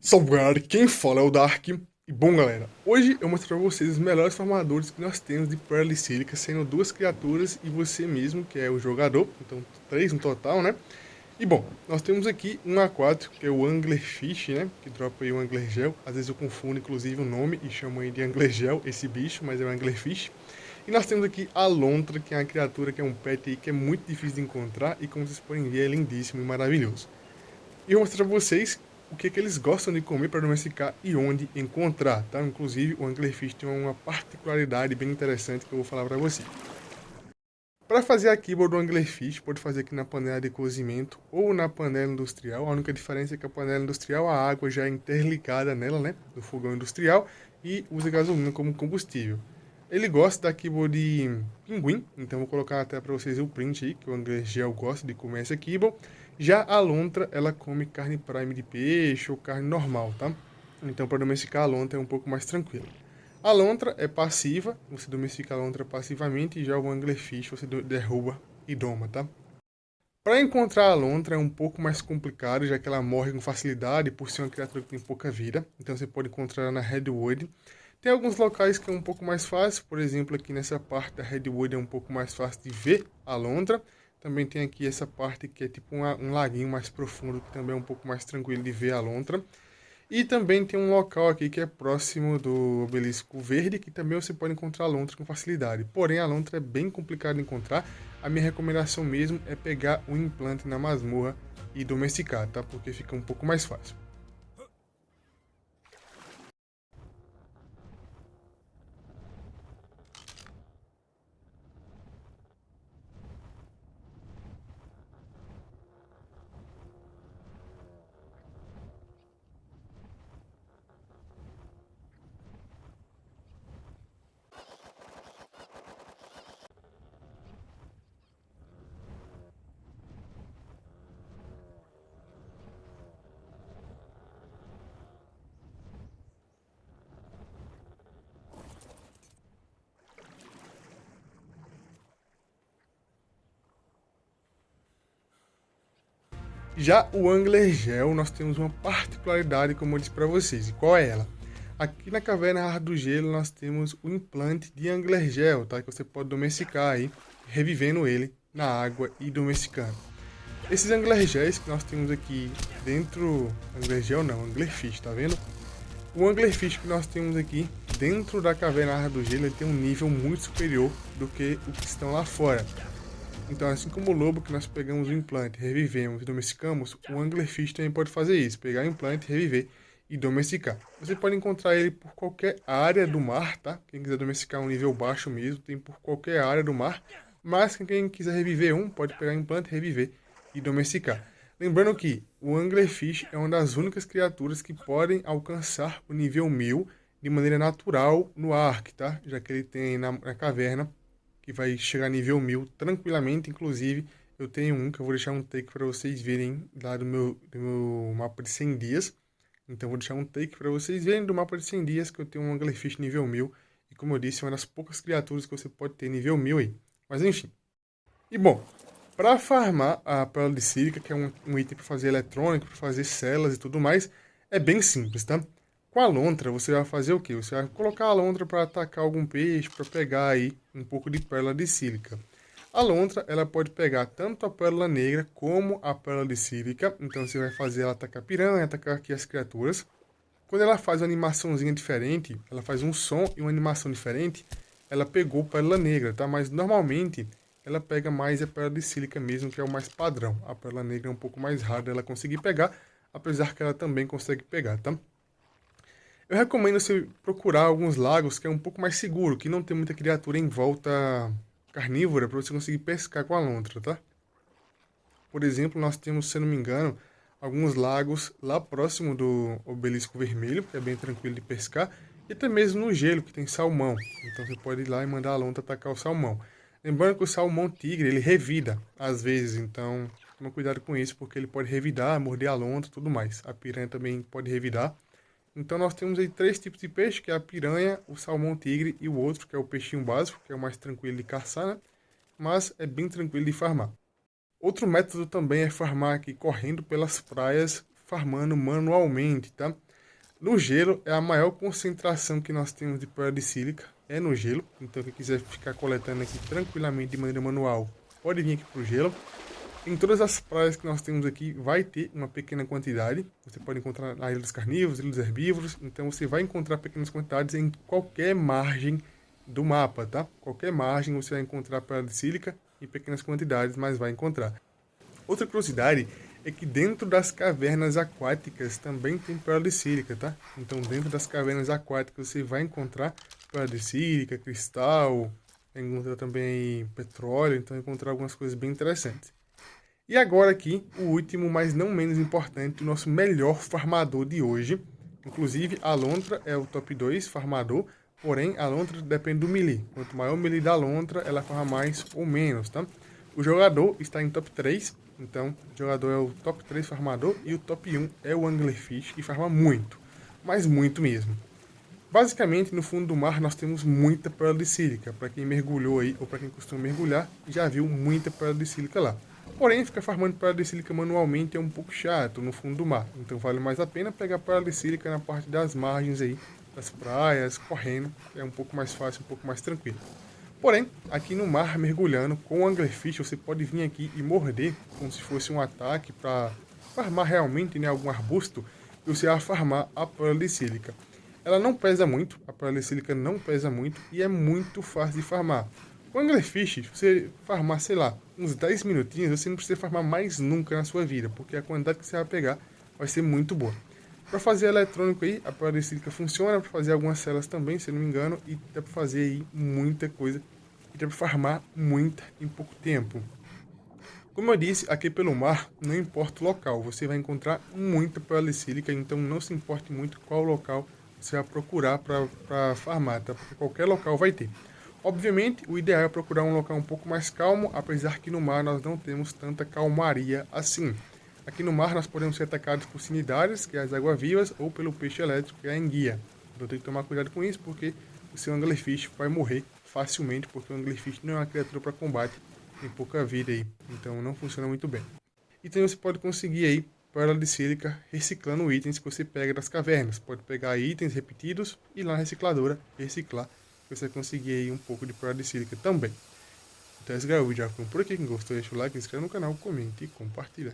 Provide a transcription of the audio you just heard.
Salve galera, quem fala é o Dark. E bom galera, hoje eu mostro pra vocês os melhores formadores que nós temos de Pearl Silica, sendo duas criaturas e você mesmo, que é o jogador, então três no total, né? E bom, nós temos aqui um A4, que é o Anglerfish, né? Que dropa aí o Anglergel. Às vezes eu confundo inclusive o nome e chamo aí de Anglergel, esse bicho, mas é o Anglerfish. E nós temos aqui a Lontra, que é uma criatura que é um pet aí que é muito difícil de encontrar e como vocês podem ver é lindíssimo e maravilhoso. E eu vou mostrar pra vocês o que eles gostam de comer para domesticar e onde encontrar, tá? Inclusive, o Anglerfish tem uma particularidade bem interessante que eu vou falar para você. Para fazer a kibble do Anglerfish, pode fazer aqui na panela de cozimento ou na panela industrial. A única diferença é que a panela industrial, a água já é interligada nela, né? Do fogão industrial e usa gasolina como combustível. Ele gosta da kibble de pinguim, então vou colocar até para vocês o print aí, que o Anglergel gosta de comer essa kibble. Já a lontra, ela come carne prime de peixe ou carne normal, tá? Então, para domesticar a lontra é um pouco mais tranquilo. A lontra é passiva, você domestica a lontra passivamente, e já o anglerfish você derruba e doma, tá? Para encontrar a lontra é um pouco mais complicado, já que ela morre com facilidade por ser uma criatura que tem pouca vida. Então você pode encontrar ela na Redwood. Tem alguns locais que é um pouco mais fácil, por exemplo, aqui nessa parte da Redwood é um pouco mais fácil de ver a lontra. Também tem aqui essa parte que é tipo um laguinho mais profundo, que também é um pouco mais tranquilo de ver a lontra. E também tem um local aqui que é próximo do obelisco verde, que também você pode encontrar a lontra com facilidade. Porém, a lontra é bem complicada de encontrar. A minha recomendação mesmo é pegar um implante na masmorra e domesticar, tá? Porque fica um pouco mais fácil. Já o Angler Gel, nós temos uma particularidade, como eu disse para vocês. E qual é ela? Aqui na Caverna Rara do Gelo, nós temos o implante de Angler Gel, tá? Que você pode domesticar aí, revivendo ele na água e domesticando. Esses Anglergéis que nós temos aqui dentro... Anglergel não, Anglerfish, tá vendo? O Anglerfish que nós temos aqui dentro da Caverna Rara do Gelo, ele tem um nível muito superior do que o que estão lá fora. Então, assim como o lobo que nós pegamos o implante, revivemos e domesticamos, o Anglerfish também pode fazer isso, pegar o implante, reviver e domesticar. Você pode encontrar ele por qualquer área do mar, tá? Quem quiser domesticar um nível baixo mesmo, tem por qualquer área do mar. Mas quem quiser reviver um, pode pegar o implante, reviver e domesticar. Lembrando que o Anglerfish é uma das únicas criaturas que podem alcançar o nível 1000 de maneira natural no Ark, tá? Já que ele tem na caverna que vai chegar a nível 1000 tranquilamente. Inclusive, eu tenho um que eu vou deixar um take para vocês verem lá do meu mapa de 100 dias. Então, vou deixar um take para vocês verem do mapa de 100 dias que eu tenho um Anglerfish nível 1000. E como eu disse, é uma das poucas criaturas que você pode ter nível 1000 aí. Mas enfim. E bom, para farmar a Pérola de Sílica, que é um item para fazer eletrônico, para fazer celas e tudo mais, é bem simples, tá? Com a lontra, você vai fazer o quê? Você vai colocar a lontra para atacar algum peixe, para pegar aí um pouco de pérola de sílica. A lontra, ela pode pegar tanto a pérola negra como a pérola de sílica. Então, você vai fazer ela atacar piranha, atacar aqui as criaturas. Quando ela faz uma animaçãozinha diferente, ela faz um som e uma animação diferente, ela pegou pérola negra, tá? Mas, normalmente, ela pega mais a pérola de sílica mesmo, que é o mais padrão. A pérola negra é um pouco mais rara dela conseguir pegar, apesar que ela também consegue pegar, tá? Eu recomendo você procurar alguns lagos que é um pouco mais seguro, que não tem muita criatura em volta carnívora para você conseguir pescar com a lontra, tá? Por exemplo, nós temos, se eu não me engano, alguns lagos lá próximo do Obelisco Vermelho, que é bem tranquilo de pescar, e até mesmo no gelo, que tem salmão. Então você pode ir lá e mandar a lontra atacar o salmão. Lembrando que o salmão tigre, ele revida às vezes, então toma cuidado com isso, porque ele pode revidar, morder a lontra e tudo mais. A piranha também pode revidar. Então nós temos aí três tipos de peixe, que é a piranha, o salmão tigre e o outro, que é o peixinho básico, que é o mais tranquilo de caçar, né? Mas é bem tranquilo de farmar. Outro método também é farmar aqui correndo pelas praias, farmando manualmente, tá? No gelo é a maior concentração que nós temos de pérola de sílica, é no gelo. Então quem quiser ficar coletando aqui tranquilamente de maneira manual, pode vir aqui para o gelo. Em todas as praias que nós temos aqui, vai ter uma pequena quantidade. Você pode encontrar na Ilha dos Carnívoros, Ilha dos Herbívoros. Então você vai encontrar pequenas quantidades em qualquer margem do mapa, tá? Qualquer margem você vai encontrar pérola de sílica em pequenas quantidades, mas vai encontrar. Outra curiosidade é que dentro das cavernas aquáticas também tem pérola de sílica, tá? Então dentro das cavernas aquáticas você vai encontrar pérola de sílica, cristal, encontrar também petróleo, então vai encontrar algumas coisas bem interessantes. E agora aqui, o último, mas não menos importante, o nosso melhor farmador de hoje. Inclusive, a lontra é o top 2 farmador, porém, a lontra depende do melee. Quanto maior o melee da lontra, ela farma mais ou menos, tá? O jogador está em top 3, então o jogador é o top 3 farmador e o top 1 é o Anglerfish, que farma muito, mas muito mesmo. Basicamente, no fundo do mar, nós temos muita pérola de sílica. Para quem mergulhou aí, ou para quem costuma mergulhar, já viu muita pérola de sílica lá. Porém, ficar farmando pérola de sílica manualmente é um pouco chato no fundo do mar. Então vale mais a pena pegar pérola de sílica na parte das margens aí, das praias, correndo. É um pouco mais fácil, um pouco mais tranquilo. Porém, aqui no mar, mergulhando, com o Anglerfish, você pode vir aqui e morder, como se fosse um ataque para farmar realmente, né, algum arbusto, e você vai farmar a pérola de sílica. Ela não pesa muito, a pérola de sílica não pesa muito e é muito fácil de farmar. Com o Anglerfish, você farmar, sei lá, uns 10 minutinhos, você não precisa farmar mais nunca na sua vida, porque a quantidade que você vai pegar vai ser muito boa. Para fazer eletrônico aí, a pérola de sílica funciona, para fazer algumas celas também, se eu não me engano, e dá para fazer aí muita coisa, e dá para farmar muita em pouco tempo. Como eu disse, aqui pelo mar, não importa o local, você vai encontrar muita pérola de sílica, então não se importe muito qual local você vai procurar para farmar, tá? Porque qualquer local vai ter. Obviamente, o ideal é procurar um local um pouco mais calmo, apesar que no mar nós não temos tanta calmaria assim. Aqui no mar nós podemos ser atacados por cnidários, que é as águas-vivas, ou pelo peixe elétrico, que é a enguia. Então tem que tomar cuidado com isso, porque o seu Anglerfish vai morrer facilmente, porque o Anglerfish não é uma criatura para combate, tem pouca vida aí, então não funciona muito bem. E também você pode conseguir aí pérola de sílica reciclando itens que você pega das cavernas. Pode pegar itens repetidos e ir lá na recicladora reciclar, você vai conseguir aí um pouco de pérola de sílica também. Então esse galera, o vídeo já ficou por aqui. Quem gostou, deixa o like, se inscreve no canal, comente e compartilha.